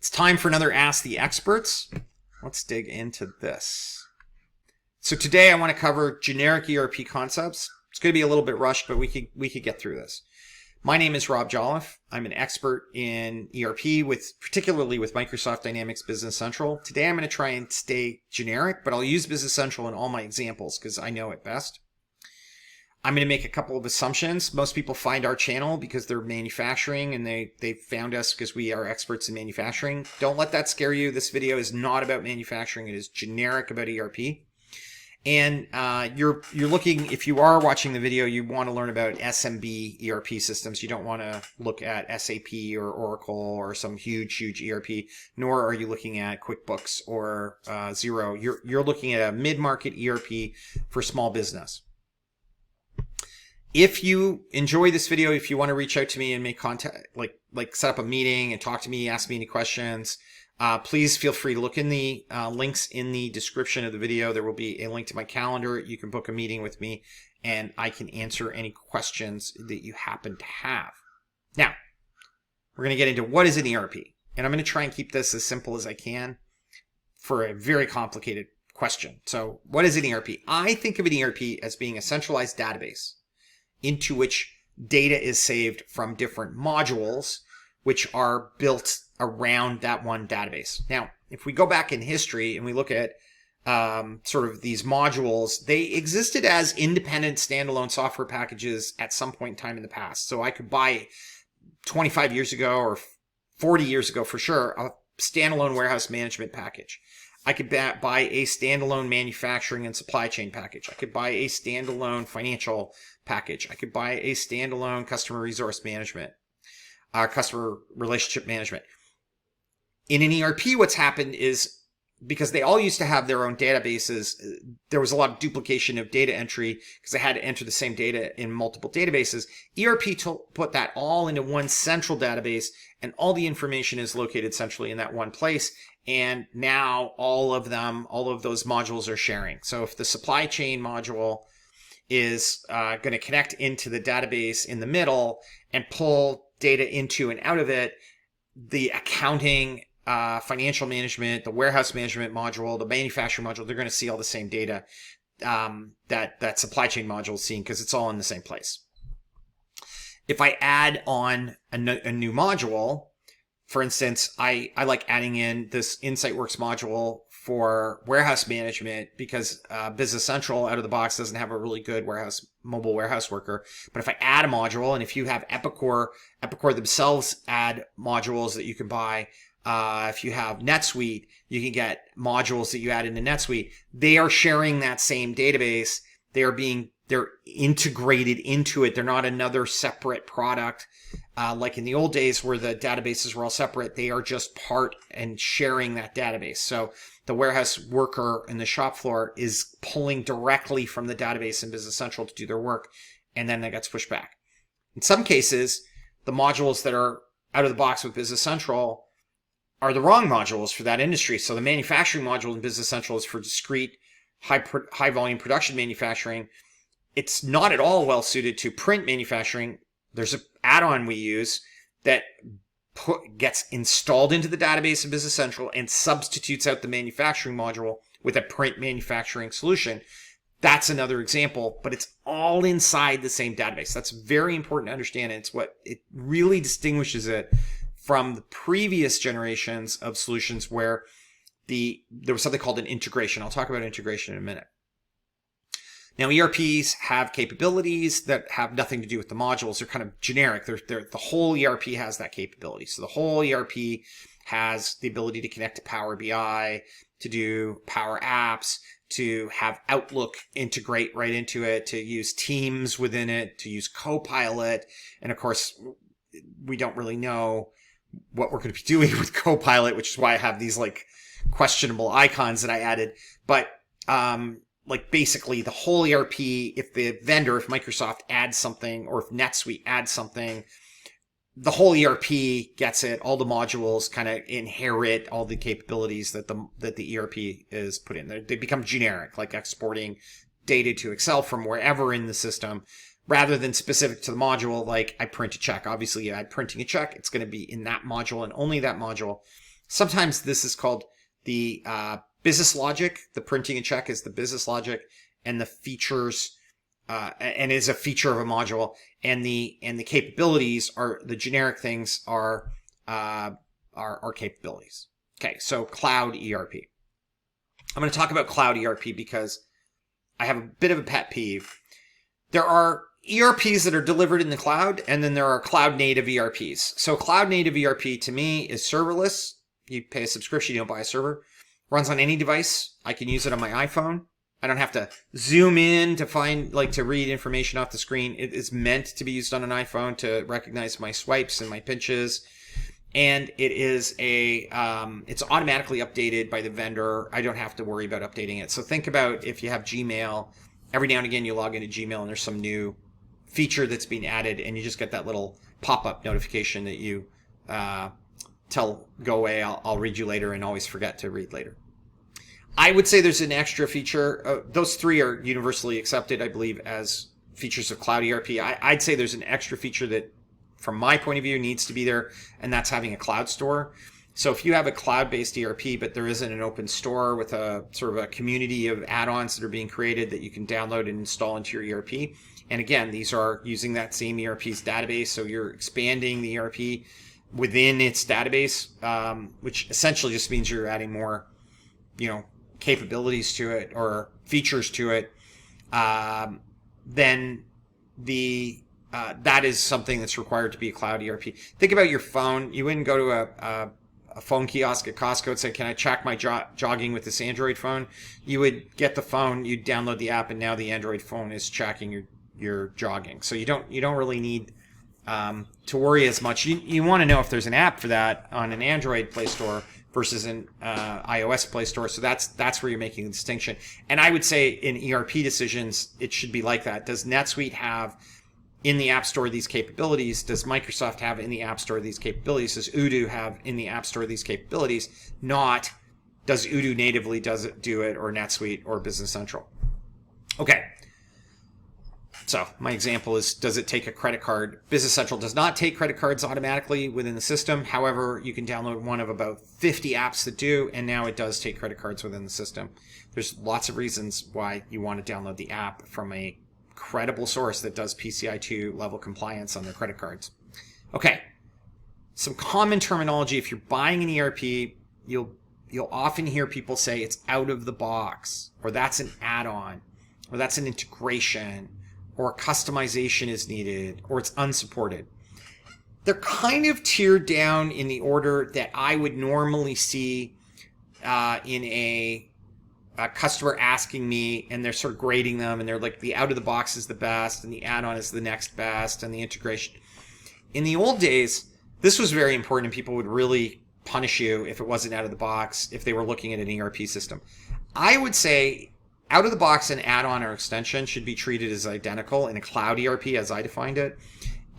It's time for another Ask the Experts. Let's dig into this. So today I want to cover generic ERP concepts. It's going to be a little bit rushed, but we could get through this. My name is Rob Jolliffe. I'm an expert in ERP, particularly with Microsoft Dynamics Business Central. Today I'm going to try and stay generic, but I'll use Business Central in all my examples because I know it best. I'm going to make a couple of assumptions. Most people find our channel because they're manufacturing, and they found us because we are experts in manufacturing. Don't let that scare you. This video is not about manufacturing. It is generic about ERP. And you're looking, if you are watching the video, you want to learn about SMB ERP systems. You don't want to look at SAP or Oracle or some huge ERP, nor are you looking at QuickBooks or Xero. You're looking at a mid-market ERP for small business. If you enjoy this video, if you want to reach out to me and make contact, like set up a meeting and talk to me, ask me any questions, please feel free to look in the links in the description of the video. There will be a link to my calendar. You can book a meeting with me and I can answer any questions that you happen to have. Now, we're going to get into what is an ERP. And I'm going to try and keep this as simple as I can for a very complicated question. So what is an ERP? I think of an ERP as being a centralized database into which data is saved from different modules, which are built around that one database. Now, if we go back in history and we look at sort of these modules, they existed as independent standalone software packages at some point in time in the past. So I could buy 25 years ago or 40 years ago for sure, a standalone warehouse management package. I could buy a standalone manufacturing and supply chain package. I could buy a standalone financial package. I could buy a standalone customer resource management, customer relationship management. In an ERP, what's happened is because they all used to have their own databases, there was a lot of duplication of data entry because they had to enter the same data in multiple databases. ERP put that all into one central database, and all the information is located centrally in that one place. And now all of those modules are sharing. So if the supply chain module is going to connect into the database in the middle and pull data into and out of it, the accounting, financial management, the warehouse management module, the manufacturing module, they're going to see all the same data that supply chain module is seeing because it's all in the same place. If I add on a new module, for instance, I like adding in this InsightWorks module for warehouse management because Business Central out of the box doesn't have a really good mobile warehouse worker. But if I add a module, and if you have Epicor themselves add modules that you can buy. If you have NetSuite, you can get modules that you add into NetSuite. They are sharing that same database. They're integrated into it. They're not another separate product. Like in the old days where the databases were all separate, they are just part and sharing that database. So the warehouse worker in the shop floor is pulling directly from the database in Business Central to do their work, and then that gets pushed back. In some cases, the modules that are out of the box with Business Central are the wrong modules for that industry. So the manufacturing module in Business Central is for discrete, high volume production manufacturing. It's not at all well suited to print manufacturing. There's an add-on we use that gets installed into the database in Business Central and substitutes out the manufacturing module with a print manufacturing solution. That's another example, but it's all inside the same database. That's very important to understand. And it's what it really distinguishes it from the previous generations of solutions where there was something called an integration. I'll talk about integration in a minute. Now, ERPs have capabilities that have nothing to do with the modules. They're kind of generic. The whole ERP has that capability. So the whole ERP has the ability to connect to Power BI, to do Power Apps, to have Outlook integrate right into it, to use Teams within it, to use Copilot. And of course, we don't really know what we're going to be doing with Copilot, which is why I have these like questionable icons that I added. But like basically the whole ERP, if Microsoft adds something, or if NetSuite adds something, the whole ERP gets it. All the modules kind of inherit all the capabilities that the ERP is put in. They become generic, like exporting data to Excel from wherever in the system, rather than specific to the module. Like I print a check. Obviously, you add printing a check, it's going to be in that module and only that module. Sometimes this is called the business logic. The printing a check is the business logic, and the features and is a feature of a module, and the capabilities are the generic things are capabilities. Okay, so cloud ERP. I'm going to talk about cloud ERP because I have a bit of a pet peeve. There are ERPs that are delivered in the cloud, and then there are cloud native ERPs. So cloud native ERP to me is serverless. You pay a subscription, you don't buy a server. Runs on any device. I can use it on my iPhone. I don't have to zoom in to find, to read information off the screen. It is meant to be used on an iPhone to recognize my swipes and my pinches. And it is it's automatically updated by the vendor. I don't have to worry about updating it. So think about if you have Gmail, every now and again you log into Gmail and there's some new feature that's being added, and you just get that little pop-up notification that you tell, go away, I'll read you later, and always forget to read later. I would say there's an extra feature. Those three are universally accepted, I believe, as features of cloud ERP. I'd say there's an extra feature that, from my point of view, needs to be there, and that's having a cloud store. So if you have a cloud-based ERP, but there isn't an open store with a sort of a community of add-ons that are being created that you can download and install into your ERP, and again, these are using that same ERP's database, so you're expanding the ERP within its database, which essentially just means you're adding more, capabilities to it or features to it, then that is something that's required to be a cloud ERP. Think about your phone. You wouldn't go to a phone kiosk at Costco and say, can I track my jogging with this Android phone? You would get the phone, you'd download the app, and now the Android phone is tracking your jogging. So you don't really need to worry as much. You want to know if there's an app for that on an Android Play Store versus an iOS Play Store. So that's where you're making the distinction. And I would say in ERP decisions, it should be like that. Does NetSuite have in the App Store these capabilities? Does Microsoft have in the App Store these capabilities? Does Odoo have in the App Store these capabilities? Not, does Odoo natively do it, or NetSuite or Business Central? Okay. So my example is, does it take a credit card? Business Central does not take credit cards automatically within the system. However, you can download one of about 50 apps that do, and now it does take credit cards within the system. There's lots of reasons why you want to download the app from a credible source that does PCI 2 level compliance on their credit cards. Okay, some common terminology. If you're buying an ERP, you'll often hear people say it's out of the box, or that's an add-on, or that's an integration, or customization is needed, or it's unsupported. They're kind of tiered down in the order that I would normally see in a customer asking me, and they're sort of grading them, and they're like, the out of the box is the best, and the add-on is the next best, and the integration. In the old days, this was very important, and people would really punish you if it wasn't out of the box, if they were looking at an ERP system. I would say out of the box and add-on or extension should be treated as identical in a cloud ERP as I defined it,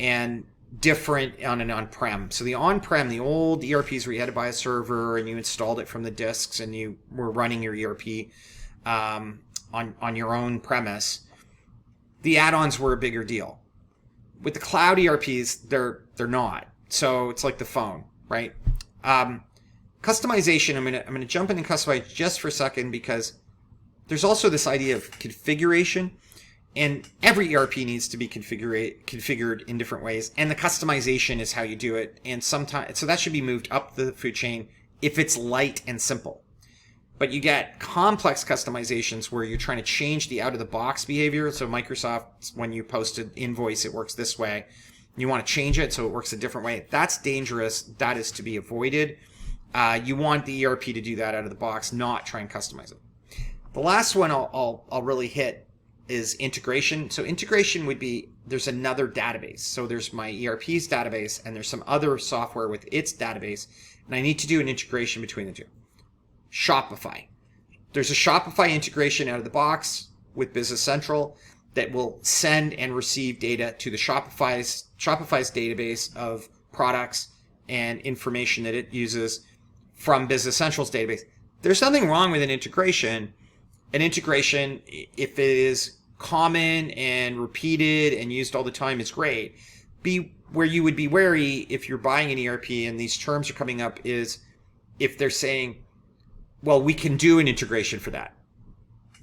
and different on an on-prem. So the on-prem, the old ERPs where you had to buy a server and you installed it from the disks and you were running your ERP on your own premise, the add-ons were a bigger deal. With the cloud ERPs, they're not. So it's like the phone, right? Customization, I'm gonna jump in and customize just for a second, because there's also this idea of configuration, and every ERP needs to be configured in different ways, and the customization is how you do it. And sometimes, so that should be moved up the food chain if it's light and simple. But you get complex customizations where you're trying to change the out-of-the-box behavior. So Microsoft, when you post an invoice, it works this way. You want to change it so it works a different way. That's dangerous. That is to be avoided. You want the ERP to do that out of the box, not try and customize it. The last one I'll really hit is integration. So integration would be, there's another database. So there's my ERP's database, and there's some other software with its database, and I need to do an integration between the two. Shopify. There's a Shopify integration out of the box with Business Central that will send and receive data to the Shopify's database of products and information that it uses from Business Central's database. There's nothing wrong with an integration. An integration, if it is common and repeated and used all the time, is great. Where you would be wary if you're buying an ERP and these terms are coming up is if they're saying, well, we can do an integration for that.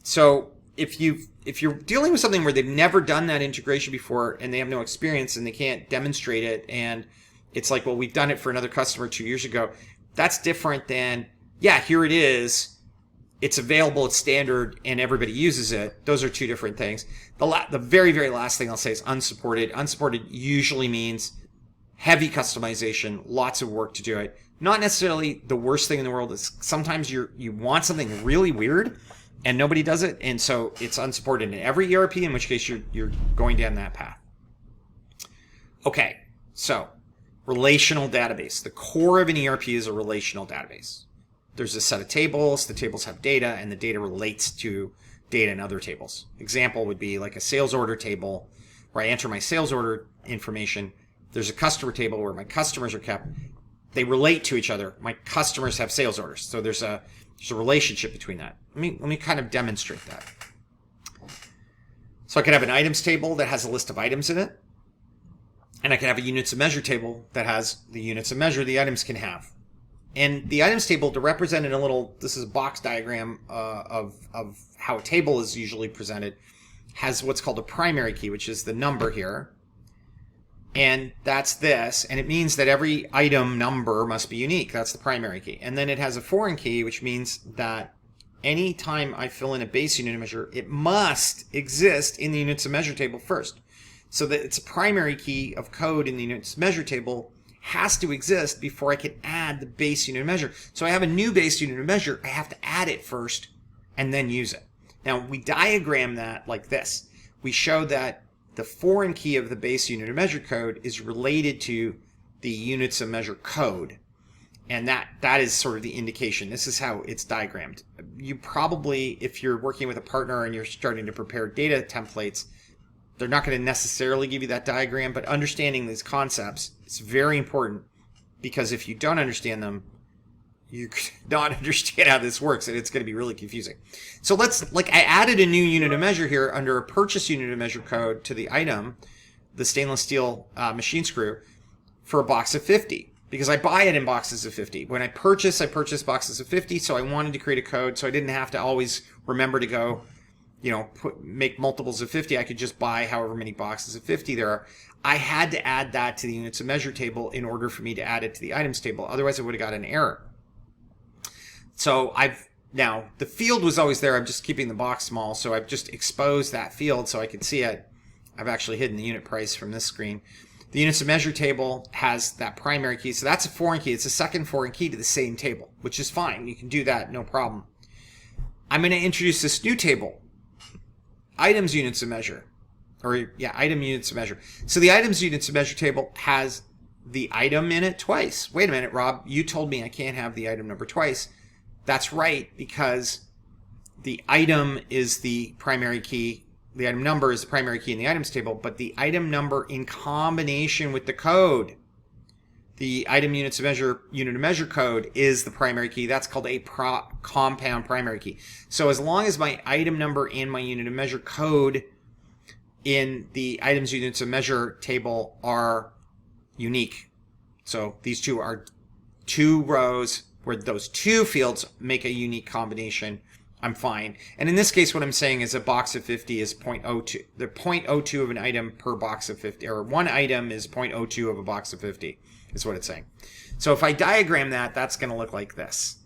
So if you're dealing with something where they've never done that integration before and they have no experience and they can't demonstrate it, and it's like, well, we've done it for another customer 2 years ago, that's different than, yeah, here it is, it's available, it's standard, and everybody uses it. Those are two different things. The very, very last thing I'll say is unsupported. Unsupported usually means heavy customization, lots of work to do it. Not necessarily the worst thing in the world. Is sometimes you want something really weird and nobody does it, and so it's unsupported in every ERP, in which case you're going down that path. Okay, so relational database. The core of an ERP is a relational database. There's a set of tables, the tables have data, and the data relates to data in other tables. Example would be like a sales order table where I enter my sales order information. There's a customer table where my customers are kept. They relate to each other. My customers have sales orders. So there's a relationship between that. Let me kind of demonstrate that. So I could have an items table that has a list of items in it. And I can have a units of measure table that has the units of measure the items can have. And the items table, to represent in a little, this is a box diagram of how a table is usually presented, has what's called a primary key, which is the number here. And that's this. And it means that every item number must be unique. That's the primary key. And then it has a foreign key, which means that anytime I fill in a base unit of measure, it must exist in the units of measure table first. So that it's a primary key of code in the units of measure table has to exist before I can add the base unit of measure. So I have a new base unit of measure, I have to add it first and then use it. Now we diagram that like this. We show that the foreign key of the base unit of measure code is related to the units of measure code. And that is sort of the indication. This is how it's diagrammed. You probably, if you're working with a partner and you're starting to prepare data templates, they're not going to necessarily give you that diagram, but understanding these concepts is very important, because if you don't understand them, you could not understand how this works, and it's going to be really confusing. So I added a new unit of measure here under a purchase unit of measure code to the item, the stainless steel machine screw, for a box of 50, because I buy it in boxes of 50. When I purchase boxes of 50, so I wanted to create a code so I didn't have to always remember to go, make multiples of 50. I could just buy however many boxes of 50 there are. I had to add that to the units of measure table in order for me to add it to the items table. Otherwise, I would have got an error. So now the field was always there. I'm just keeping the box small. So I've just exposed that field so I can see it. I've actually hidden the unit price from this screen. The units of measure table has that primary key. So that's a foreign key. It's a second foreign key to the same table, which is fine. You can do that, no problem. I'm going to introduce this new table. Items units of measure, item units of measure. So the items units of measure table has the item in it twice. Wait a minute, Rob, you told me I can't have the item number twice. That's right, because the item is the primary key. The item number is the primary key in the items table, but the item number in combination with the code, the item units of measure, unit of measure code, is the primary key. That's called a compound primary key. So as long as my item number and my unit of measure code in the items units of measure table are unique. So these two are two rows where those two fields make a unique combination, I'm fine. And in this case, what I'm saying is a box of 50 is 0.02. The 0.02 of an item per box of 50, or one item is 0.02 of a box of 50. Is what it's saying. So if I diagram that, that's going to look like this.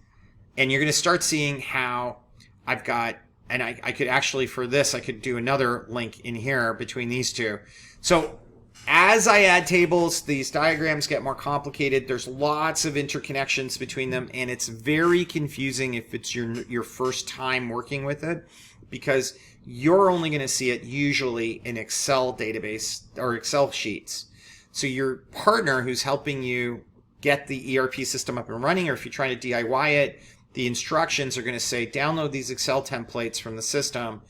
And you're going to start seeing how I've got, and I could actually, for this, I could do another link in here between these two. So as I add tables, these diagrams get more complicated. There's lots of interconnections between them, and it's very confusing if it's your first time working with it, because you're only going to see it usually in Excel database or Excel sheets. So your partner who's helping you get the ERP system up and running, or if you're trying to DIY it, the instructions are going to say, download these Excel templates from the system,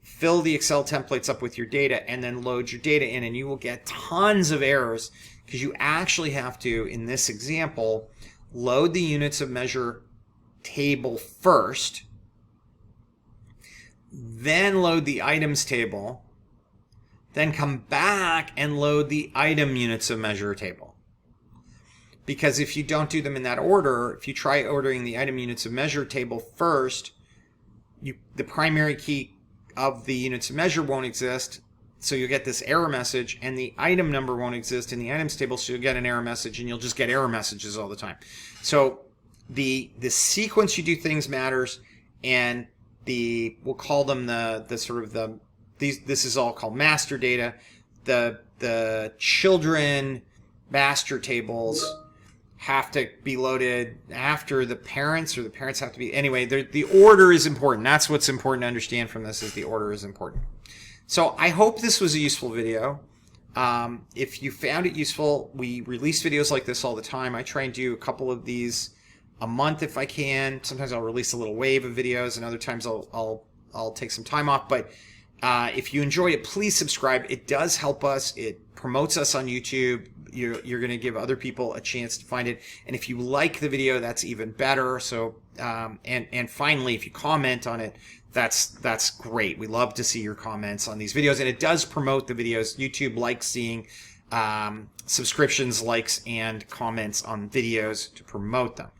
fill the Excel templates up with your data, and then load your data in, and you will get tons of errors because you actually have to, in this example, load the units of measure table first, then load the items table, then come back and load the item units of measure table. because if you don't do them in that order, if you try ordering the item units of measure table first, the primary key of the units of measure won't exist, so you'll get this error message, and the item number won't exist in the items table, so you'll get an error message, and you'll just get error messages all the time. So the sequence you do things matters, and we'll call them this is all called master data. The children master tables have to be loaded after the parents, or the parents have to be, anyway, the order is important. That's what's important to understand from this, is the order is important. So I hope this was a useful video. If you found it useful, we release videos like this all the time. I try and do a couple of these a month if I can. Sometimes I'll release a little wave of videos, and other times I'll take some time off. But if you enjoy it, please subscribe. It does help us. It promotes us on YouTube. You're going to give other people a chance to find it. And if you like the video, that's even better. So and finally, if you comment on it, that's great. We love to see your comments on these videos, and it does promote the videos. YouTube likes seeing subscriptions, likes, and comments on videos to promote them.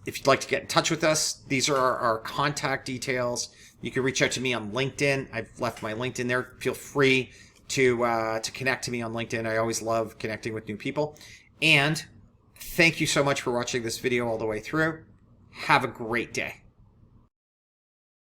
If you'd like to get in touch with us, these are our contact details. You can reach out to me on LinkedIn. I've left my LinkedIn there. Feel free to connect to me on LinkedIn. I always love connecting with new people. And thank you so much for watching this video all the way through. Have a great day.